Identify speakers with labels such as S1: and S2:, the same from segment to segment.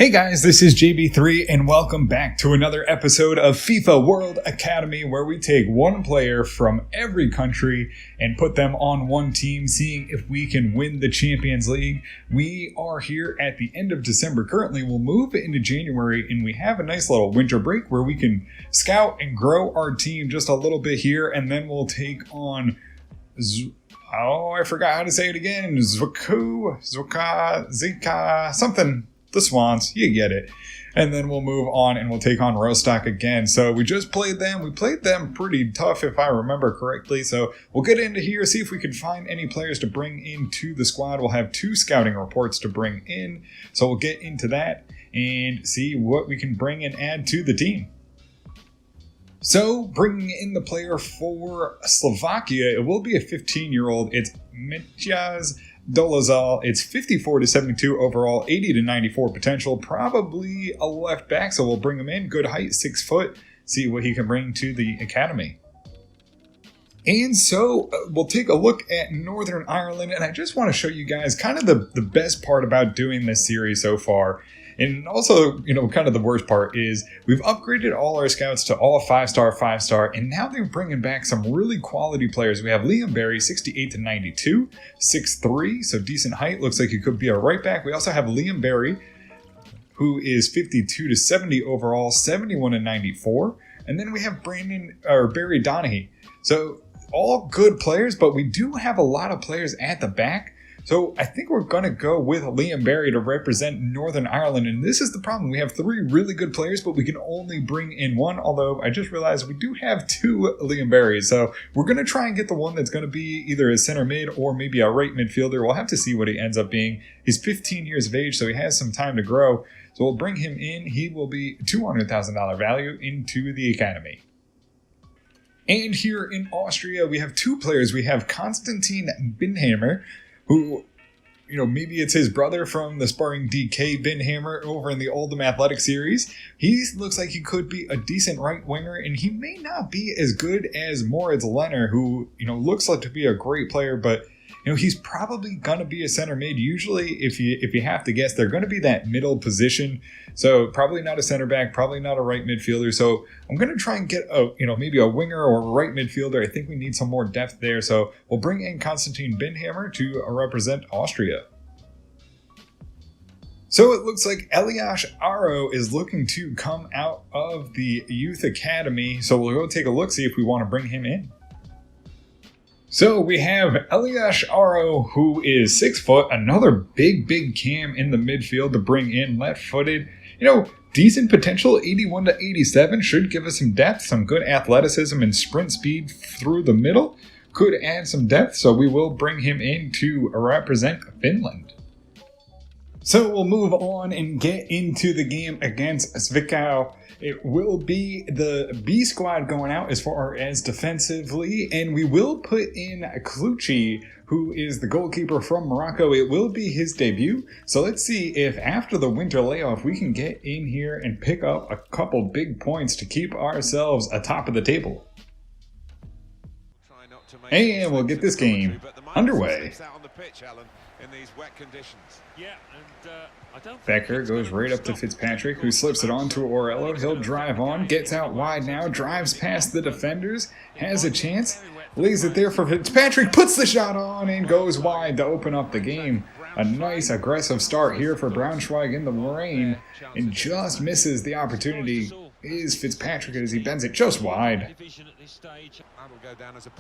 S1: Hey guys, this is JB3 and welcome back to another episode of FIFA World Academy, where we take one player from every country and put them on one team, seeing if we can win the Champions League. We are here at the end of December currently. We'll move into January and we have a nice little winter break where we can scout and grow our team just a little bit here, and then we'll take on I forgot how to say it again. Zika, something. The Swans, you get it. And then we'll move on and we'll take on Rostock again. So we just played them. We played them pretty tough if I remember correctly. So we'll get into here, see if we can find any players to bring into the squad. We'll have 2 scouting reports to bring in. So we'll get into that and see what we can bring and add to the team. So bringing in the player for Slovakia, it will be a 15-year-old. It's Mitias Dolazal. It's 54 to 72 overall, 80 to 94 potential, probably a left back, so we'll bring him in. Good height, 6 foot, see what he can bring to the academy. And so we'll take a look at Northern Ireland, and I just want to show you guys kind of the best part about doing this series so far. And also, kind of the worst part is we've upgraded all our scouts to all 5-star, and now they're bringing back some really quality players. We have Liam Berry, 68 to 92, 6'3", so decent height. Looks like he could be a right back. We also have Liam Berry, who is 52 to 70 overall, 71 to 94. And then we have Barry Donaghy. So all good players, but we do have a lot of players at the back. So I think we're going to go with Liam Berry to represent Northern Ireland. And this is the problem. We have 3 really good players, but we can only bring in 1. Although I just realized we do have 2 Liam Berrys. So we're going to try and get the one that's going to be either a center mid or maybe a right midfielder. We'll have to see what he ends up being. He's 15 years of age, so he has some time to grow. So we'll bring him in. He will be $200,000 value into the academy. And here in Austria, we have 2 players. We have Konstantin Binhammer, who, maybe it's his brother from the sparring DK Binhammer over in the Oldham Athletic Series. He looks like he could be a decent right winger, and he may not be as good as Moritz Lehner, who, looks like to be a great player, but he's probably going to be a center mid. Usually, if you have to guess, they're going to be that middle position. So probably not a center back, probably not a right midfielder. So I'm going to try and get maybe a winger or a right midfielder. I think we need some more depth there. So we'll bring in Konstantin Binhammer to represent Austria. So it looks like Elias Aro is looking to come out of the youth academy. So we'll go take a look, see if we want to bring him in. So we have Elias Aro, who is 6 foot, another big cam in the midfield to bring in, left-footed. Decent potential, 81 to 87, should give us some depth, some good athleticism and sprint speed through the middle. Could add some depth, so we will bring him in to represent Finland. So we'll move on and get into the game against Zwickau. It will be the B squad going out as far as defensively, and we will put in Kluchi, who is the goalkeeper from Morocco. It will be his debut. So let's see if after the winter layoff we can get in here and pick up a couple big points to keep ourselves atop of the table. And we'll get this game underway. Becker goes right up to Fitzpatrick, who slips it on to Orello. He'll drive on, gets out wide now, drives past the defenders, has a chance, lays it there for Fitzpatrick, puts the shot on and goes wide to open up the game. A nice aggressive start here for Braunschweig in the rain, and just misses the opportunity. Is Fitzpatrick as he bends it just wide.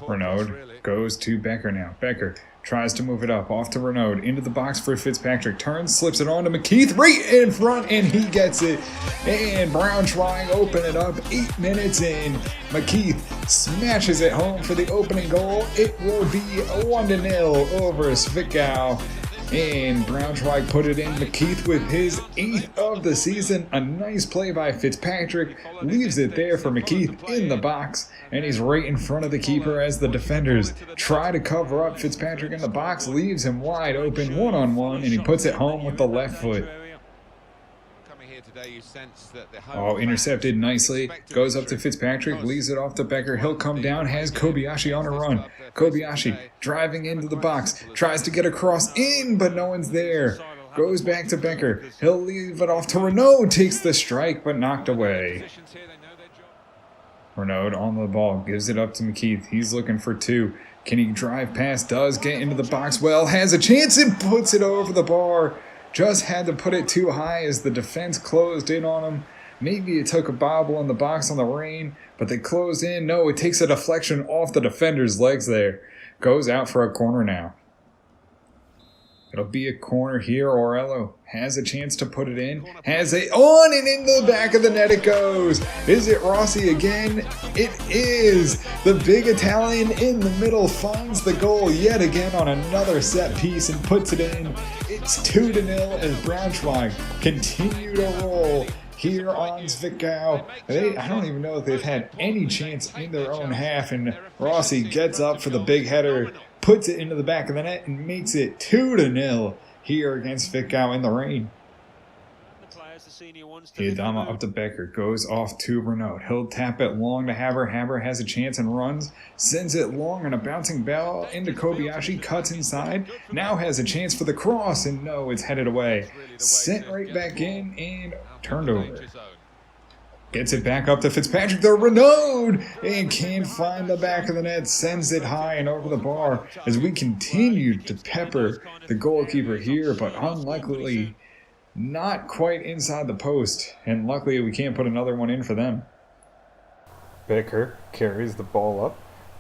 S1: Renaud goes to Becker now. Becker tries to move it up, off to Renaud, into the box for Fitzpatrick, turns, slips it on to McKeith, right in front, and he gets it. And Braunschweig open it up 8 minutes in. McKeith smashes it home for the opening goal. It will be 1-0 over Zwickau. And Braunschweig put it in. McKeith with his 8th of the season. A nice play by Fitzpatrick. Leaves it there for McKeith in the box. And he's right in front of the keeper as the defenders try to cover up Fitzpatrick in the box. Leaves him wide open one-on-one. And he puts it home with the left foot. Oh, intercepted nicely. Goes up to Fitzpatrick, leaves it off to Becker. He'll come down, has Kobayashi on a run. Kobayashi driving into the box, tries to get across in, but no one's there. Goes back to Becker. He'll leave it off to Renaud. Takes the strike, but knocked away. Renaud on the ball. Gives it up to McKeith. He's looking for two. Can he drive past? Does get into the box well. Has a chance and puts it over the bar. Just had to put it too high as the defense closed in on him. Maybe it took a bobble in the box on the rain, but they closed in. No, it takes a deflection off the defender's legs there. Goes out for a corner now. It'll be a corner here. Orello has a chance to put it in. Has it on and into the back of the net it goes. Is it Rossi again? It is. The big Italian in the middle finds the goal yet again on another set piece and puts it in. It's 2-0 as Braunschweig continue to roll here on Zwickau. I don't even know if they've had any chance in their own half, and Rossi gets up for the big header, puts it into the back of the net, and makes it 2-0 here against Zwickau in the rain. Adama up to Becker, goes off to Renaud. He'll tap it long to Haber. Haber has a chance and runs, sends it long on a bouncing ball into Kobayashi, cuts inside, now has a chance for the cross, and no, it's headed away. Sent right back in and turned over. Gets it back up to Fitzpatrick, the Renaud, and can't find the back of the net, sends it high and over the bar as we continue to pepper the goalkeeper here, but unluckily not quite inside the post, and luckily we can't put another one in for them. Becker carries the ball up,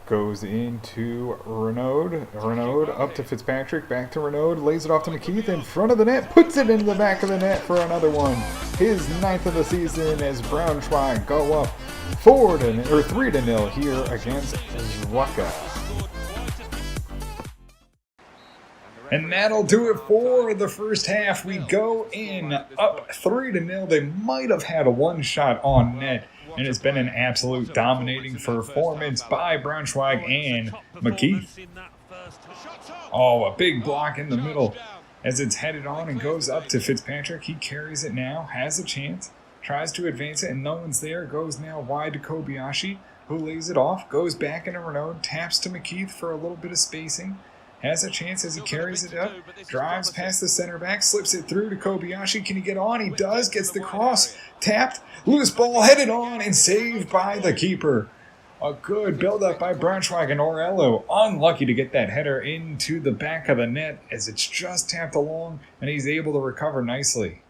S1: goes into Renaud. Renaud up to Fitzpatrick, back to Renaud, lays it off to McKeith in front of the net, puts it into the back of the net for another one. His 9th of the season as Braunschweig go up 3-0 here against Zwickau. And that'll do it for the first half. We go in up 3-0. They might have had a one shot on net, and it's been an absolute dominating performance by Braunschweig and McKeith. Oh, a big block in the middle as it's headed on and goes up to Fitzpatrick. He carries it now, has a chance, tries to advance it, and no one's there. Goes now wide to Kobayashi, who lays it off, goes back into Renaud, taps to McKeith for a little bit of spacing. Has a chance as he carries it up, drives past the center back, slips it through to Kobayashi. Can he get on? He does, gets the cross, tapped, loose ball, headed on, and saved by the keeper. A good build-up by Braunschweig and Orello. Unlucky to get that header into the back of the net as it's just tapped along, and he's able to recover nicely.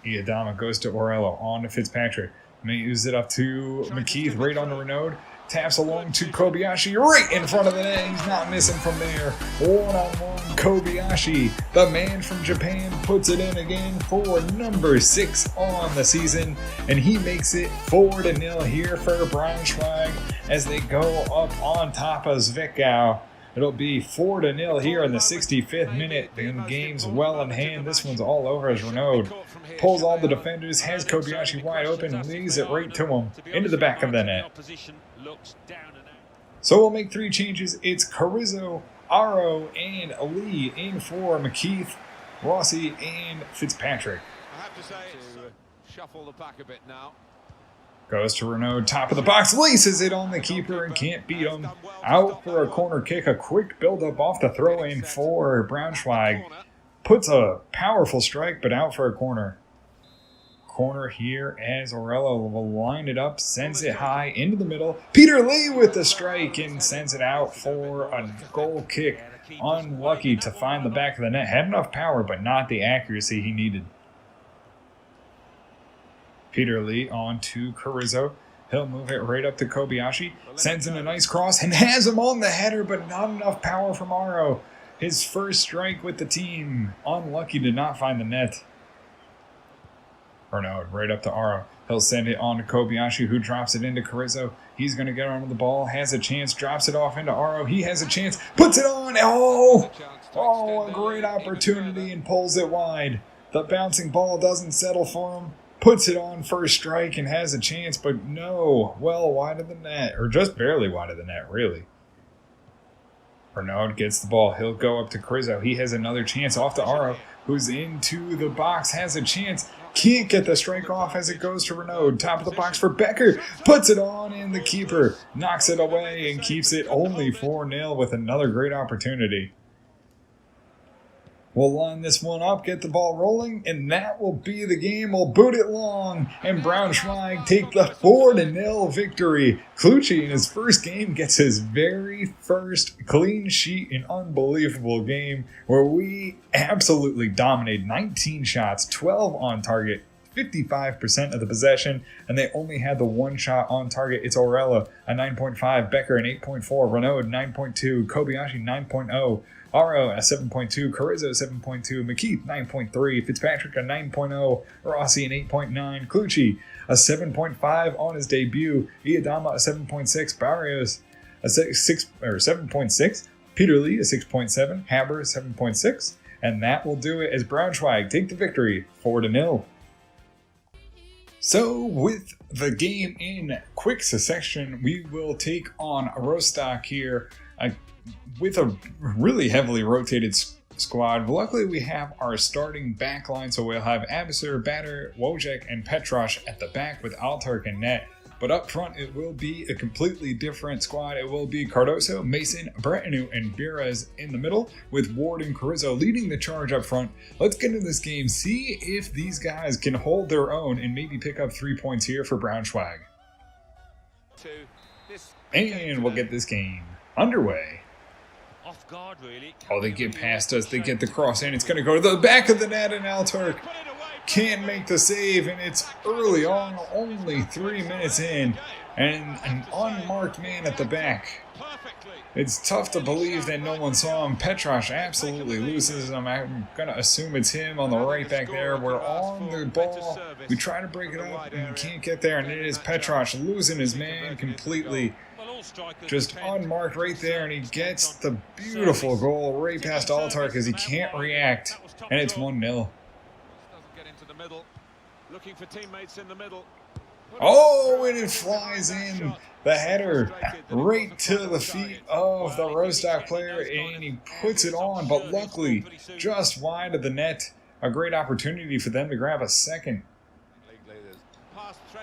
S1: Iadama goes to Orello, on to Fitzpatrick. Moves it up to McKeith, right on to Renaud. Taps along to Kobayashi, right in front of the net. He's not missing from there. One-on-one, Kobayashi, the man from Japan, puts it in again for number 6 on the season, and he makes it 4-0 here for Braunschweig as they go up on top of Zwickau. It'll be 4-0 here in the 65th minute. The game's well in hand. This one's all over as Renaud pulls all the defenders, has Kobayashi wide open, and leaves it right to him into the back of the net. So we'll make 3 changes. It's Carrizo, Aro, and Lee in for McKeith, Rossi, and Fitzpatrick.
S2: I have to say, shuffle the pack a bit now.
S1: Goes to Renaud, top of the box, laces it on the keeper and can't beat him. Out for a corner kick, a quick build-up off the throw-in for Braunschweig. Puts a powerful strike, but out for a corner. Corner here as Orello will line it up, sends it high into the middle. Peter Lee with the strike and sends it out for a goal kick. Unlucky to find the back of the net. Had enough power, but not the accuracy he needed. Peter Lee on to Carrizo. He'll move it right up to Kobayashi. Sends in a nice cross and has him on the header, but not enough power from Aro. His first strike with the team. Unlucky to not find the net. Renaud right up to Aro. He'll send it on to Kobayashi, who drops it into Carrizo. He's going to get onto the ball. Has a chance. Drops it off into Aro. He has a chance. Puts it on. Oh, a great opportunity and pulls it wide. The bouncing ball doesn't settle for him. Puts it on first strike and has a chance, but no. Well, wide of the net. Or just barely wide of the net, really. Renaud gets the ball. He'll go up to Carrizo. He has another chance off to Aro, who's into the box. Has a chance. Can't get the strike off as it goes to Renaud. Top of the box for Becker. Puts it on, and the keeper knocks it away and keeps it only 4-0 with another great opportunity. We'll line this one up, get the ball rolling, and that will be the game. We'll boot it long, and Braunschweig take the 4-0 victory. Kluchi in his first game gets his very first clean sheet. An unbelievable game where we absolutely dominated. 19 shots, 12 on target, 55% of the possession, and they only had the one shot on target. It's Orella, a 9.5, Becker, an 8.4, Renaud, 9.2, Kobayashi, 9.0, Aro, a 7.2, Carrizo, 7.2, McKeith, 9.3, Fitzpatrick, a 9.0, Rossi, an 8.9, Kluchi, a 7.5 on his debut, Iadama, a 7.6, Barrios, a 7.6, Peter Lee, a 6.7, Haber, a 7.6, and that will do it as Braunschweig take the victory, 4-0. So, with the game in quick succession, we will take on Rostock here with a really heavily rotated squad. Luckily, we have our starting back line, so we'll have Abisser, Batter, Wojek, and Petrosh at the back with Altark and net. But up front, it will be a completely different squad. It will be Cardoso, Mason, Bretanu, and Beres in the middle, with Ward and Carrizo leading the charge up front. Let's get into this game, see if these guys can hold their own and maybe pick up 3 points here for Braunschweig. And we'll get this game underway.
S3: Off guard, really.
S1: Oh, they get past us. They get the cross in. It's going to go to the back of the net, and Altark can't make the save, and it's early on, only 3 minutes in, and an unmarked man at the back. It's tough to believe that no one saw him. Petrosh absolutely loses him. I'm going to assume it's him on the right back there. We're on the ball. We try to break it up, and we can't get there, and it is Petrosh losing his man completely. Just unmarked right there, and he gets the beautiful goal right past Altark as he can't react, and it's 1-0.
S2: Looking for teammates in the middle.
S1: Oh, and it flies in the header right to the feet of the Rostock player, and he puts it on, but luckily just wide of the net. A great opportunity for them to grab a second.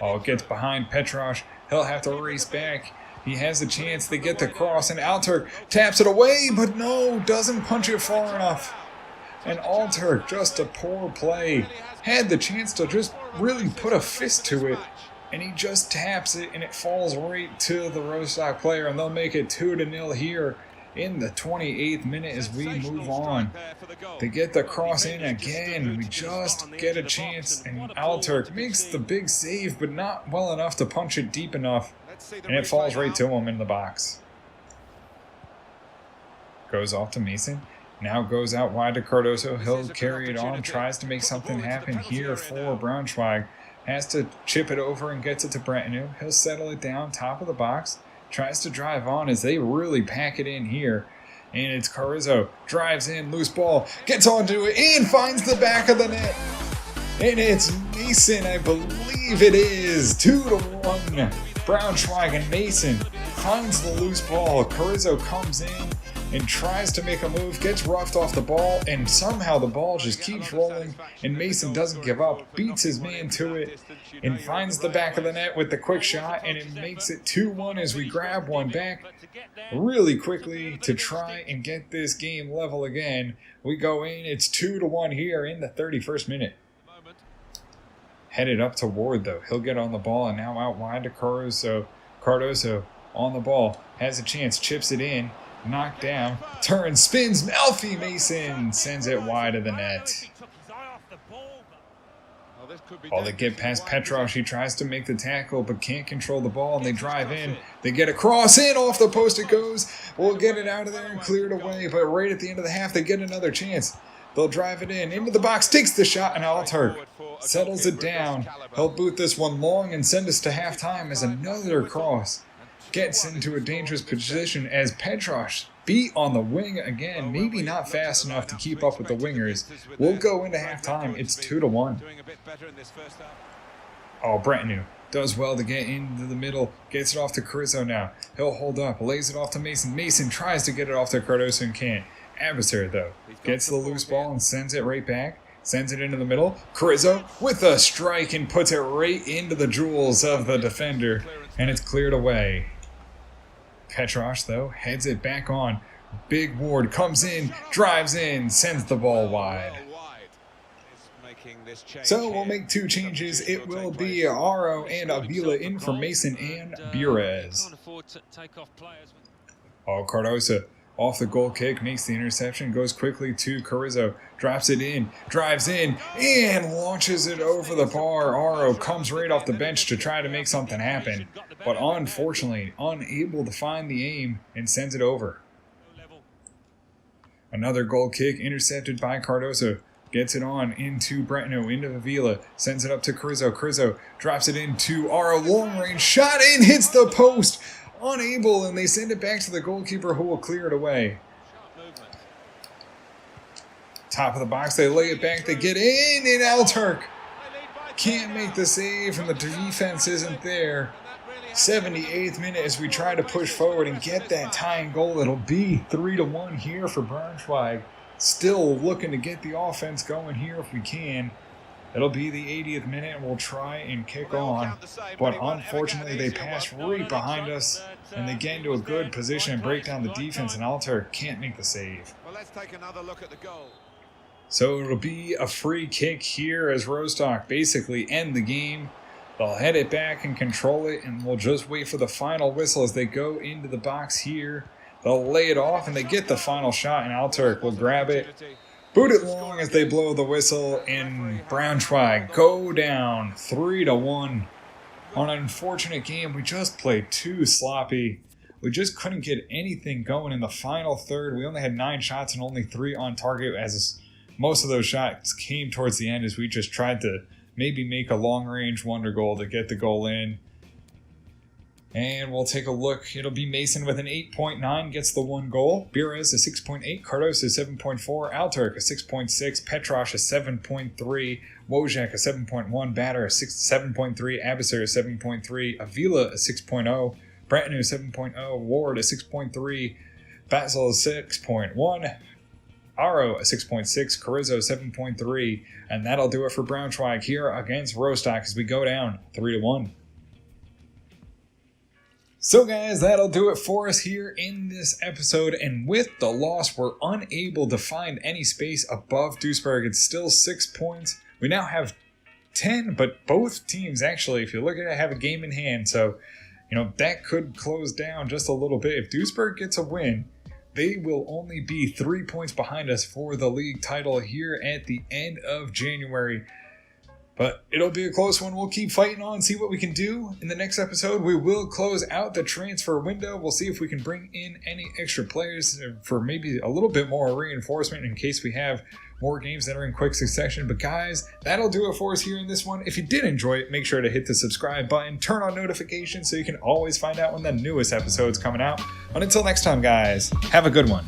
S1: Oh, it gets behind Petrosh. He'll have to race back. He has a chance to get the cross, and Altark taps it away, but no, doesn't punch it far enough. And Altark, just a poor play, had the chance to just really put a fist to it, and he just taps it, and it falls right to the Rostock player, and they'll make it 2-0 here in the 28th minute as we move on. They get the cross in again. We just get a chance, and Altark makes the big save, but not well enough to punch it deep enough, and it falls right to him in the box. Goes off to Mason. Now goes out wide to Cardoso. He'll carry it on, tries to make something happen here for Braunschweig. Has to chip it over and gets it to Bretanu. He'll settle it down, top of the box. Tries to drive on as they really pack it in here. And it's Carrizo. Drives in, loose ball. Gets onto it and finds the back of the net. And it's Mason, I believe it is. 2-1. Braunschweig and Mason finds the loose ball. Carrizo comes in and tries to make a move, gets roughed off the ball, and somehow the ball just keeps rolling, and Mason doesn't give up, beats his man to it, and finds the back of the net with the quick shot, and it makes it 2-1 as we grab one back really quickly to try and get this game level again. We go in, it's 2-1 here in the 31st minute. Headed up to Ward, though. He'll get on the ball, and now out wide to Cardoso. Cardoso on the ball, has a chance, chips it in, knocked down, turns, spins, Malfi Mason sends it wide of the net. Oh, they get past Petrosh. He tries to make the tackle, but can't control the ball, and they drive in. They get a cross in, off the post it goes. We'll get it out of there and clear it away, but right at the end of the half, they get another chance. They'll drive it in, into the box, takes the shot, and Altark settles it down. He'll boot this one long and send us to halftime as another cross gets into a dangerous position as Petrosh beat on the wing again. Maybe not fast enough to keep up with the wingers. We'll go into halftime. It's 2-1. Oh, Bretanu does well to get into the middle. Gets it off to Carrizo now. He'll hold up. Lays it off to Mason. Mason tries to get it off to Cardoso and can't. Abisser, though, gets the loose ball and sends it right back. Sends it into the middle. Carrizo with a strike and puts it right into the jewels of the defender. And it's cleared away. Petrosh, though, heads it back on. Big Ward comes in, drives in, sends the ball wide. So we'll make two changes. It will be Aro and Avila in for Mason and Burez. Oh, Cardoso off the goal kick, makes the interception, goes quickly to Carrizo, drops it in, drives in, and launches it over the bar. Aro comes right off the bench to try to make something happen, but unfortunately unable to find the aim and sends it over. Another goal kick intercepted by Cardoso. Gets it on into Brentano, into Avila, sends it up to Carrizo. Carrizo drops it into Aro, long range shot in, hits the post. Unable, and they send it back to the goalkeeper who will clear it away. Top of the box, they lay it back, they get in, and Alturk can't make the save, and the defense isn't there. 78th minute as we try to push forward and get that tying goal. It'll be 3-1 here for Braunschweig. Still looking to get the offense going here if we can. It'll be the 80th minute and we'll try and kick on. But unfortunately they pass right behind us and they get into a good position and break down the defense, and Alter can't make the save.
S2: Well, let's take another look at the goal.
S1: So it'll be a free kick here as Rostock basically end the game. They'll head it back and control it, and we'll just wait for the final whistle as they go into the box here. They'll lay it off and they get the final shot, and Alturk will grab it. Boot it long as they blow the whistle, and Braunschweig go down 3-1. On an unfortunate game, we just played too sloppy. We just couldn't get anything going in the final third. We only had 9 shots and only 3 on target, as most of those shots came towards the end as we just tried to maybe make a long-range wonder goal to get the goal in. And we'll take a look. It'll be Mason with an 8.9, gets the 1 goal. Burez a 6.8, Cardos a 7.4, Alturk a 6.6, Petrosh a 7.3, Wojak a 7.1, Batter a 7.3, Abasser a 7.3, Avila a 6.0, Brantanu 7.0, Ward a 6.3, Basil a 6.1, Aro a 6.6, Carrizo 7.3, and that'll do it for Braunschweig here against Rostock as we go down 3-1. So guys, that'll do it for us here in this episode, and with the loss, we're unable to find any space above Duisburg. It's still 6 points. We now have 10, but both teams actually, if you look at it, have a game in hand, so that could close down just a little bit. If Duisburg gets a win, they will only be 3 points behind us for the league title here at the end of January. But it'll be a close one. We'll keep fighting on, see what we can do. In the next episode, we will close out the transfer window. We'll see if we can bring in any extra players for maybe a little bit more reinforcement in case we have more games that are in quick succession. But guys, that'll do it for us here in this one. If you did enjoy it, make sure to hit the subscribe button, turn on notifications so you can always find out when the newest episode's coming out. And until next time, guys, have a good one.